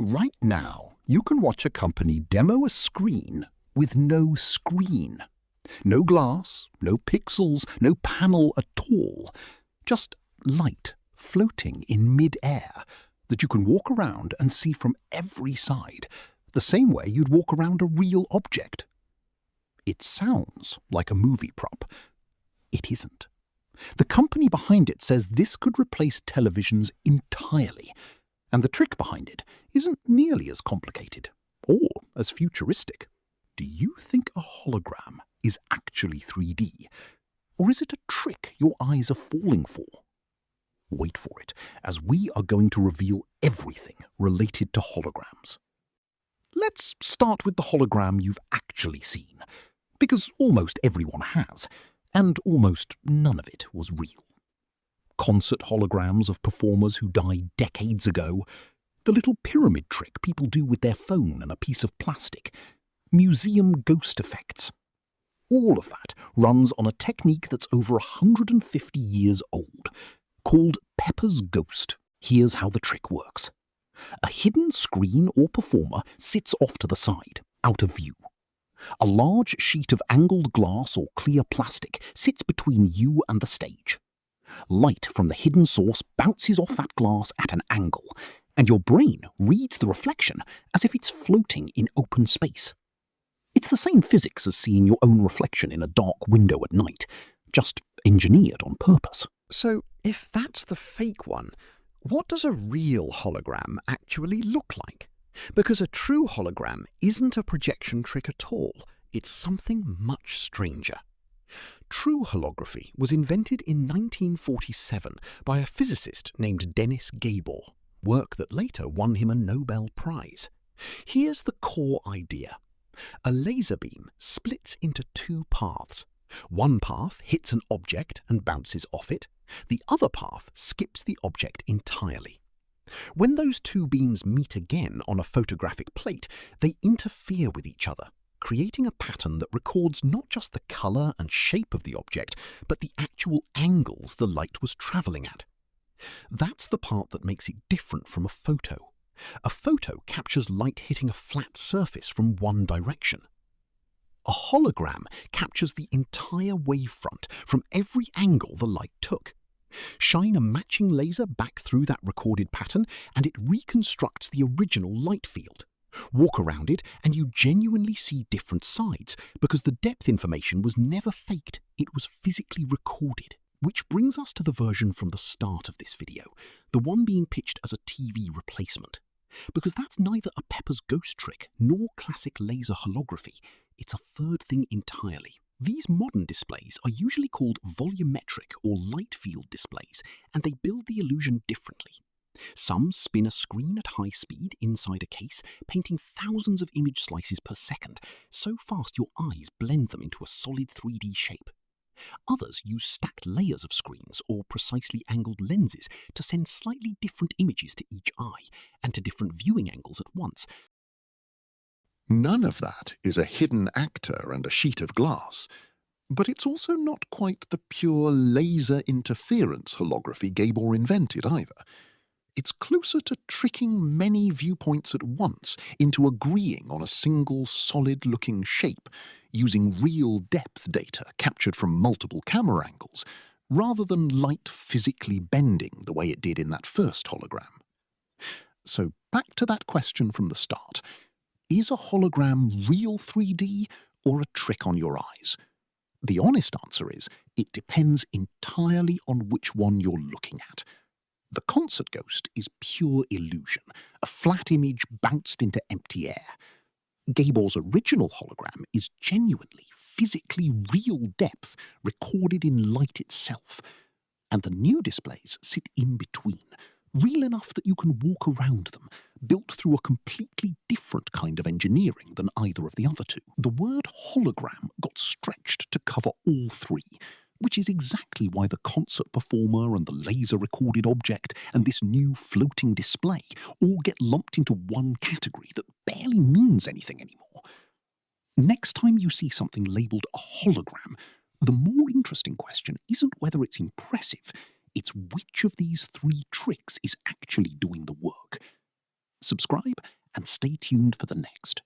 Right now, you can watch a company demo a screen with no screen. No glass, no pixels, no panel at all. Just light floating in mid-air that you can walk around and see from every side, the same way you'd walk around a real object. It sounds like a movie prop. It isn't. The company behind it says this could replace televisions entirely, and the trick behind it isn't nearly as complicated or as futuristic. Do you think a hologram is actually 3D? Or is it a trick your eyes are falling for? Wait for it, as we are going to reveal everything related to holograms. Let's start with the hologram you've actually seen, because almost everyone has, and almost none of it was real. Concert holograms of performers who died decades ago, the little pyramid trick people do with their phone and a piece of plastic, museum ghost effects. All of that runs on a technique that's over 150 years old, called Pepper's Ghost. Here's how the trick works. A hidden screen or performer sits off to the side, out of view. A large sheet of angled glass or clear plastic sits between you and the stage. Light from the hidden source bounces off that glass at an angle, and your brain reads the reflection as if it's floating in open space. It's the same physics as seeing your own reflection in a dark window at night, just engineered on purpose. So, if that's the fake one, what does a real hologram actually look like? Because a true hologram isn't a projection trick at all. It's something much stranger. True holography was invented in 1947 by a physicist named Gabor, work that later won him a Nobel Prize. Here's the core idea. A laser beam splits into two paths. One path hits an object and bounces off it. The other path skips the object entirely. When those two beams meet again on a photographic plate, they interfere with each other, creating a pattern that records not just the colour and shape of the object, but the actual angles the light was travelling at. That's the part that makes it different from a photo. A photo captures light hitting a flat surface from one direction. A hologram captures the entire wavefront from every angle the light took. Shine a matching laser back through that recorded pattern and it reconstructs the original light field. Walk around it and you genuinely see different sides because the depth information was never faked, it was physically recorded. Which brings us to the version from the start of this video, the one being pitched as a TV replacement. Because that's neither a Pepper's Ghost trick nor classic laser holography, it's a third thing entirely. These modern displays are usually called volumetric or light field displays, and they build the illusion differently. Some spin a screen at high speed inside a case, painting thousands of image slices per second, so fast your eyes blend them into a solid 3D shape. Others use stacked layers of screens or precisely angled lenses to send slightly different images to each eye and to different viewing angles at once. None of that is a hidden actor and a sheet of glass. But it's also not quite the pure laser interference holography Gabor invented either. It's closer to tricking many viewpoints at once into agreeing on a single solid-looking shape, using real depth data captured from multiple camera angles, rather than light physically bending the way it did in that first hologram. So back to that question from the start. Is a hologram real 3D or a trick on your eyes? The honest answer is, it depends entirely on which one you're looking at. The concert ghost is pure illusion, a flat image bounced into empty air. Gabor's original hologram is genuinely, physically real depth recorded in light itself. And the new displays sit in between, real enough that you can walk around them, built through a completely different kind of engineering than either of the other two. The word hologram got stretched to cover all three, which is exactly why the concert performer and the laser-recorded object and this new floating display all get lumped into one category that barely means anything anymore. Next time you see something labelled a hologram, the more interesting question isn't whether it's impressive, it's which of these three tricks is actually doing the work. subscribe, and stay tuned for the next.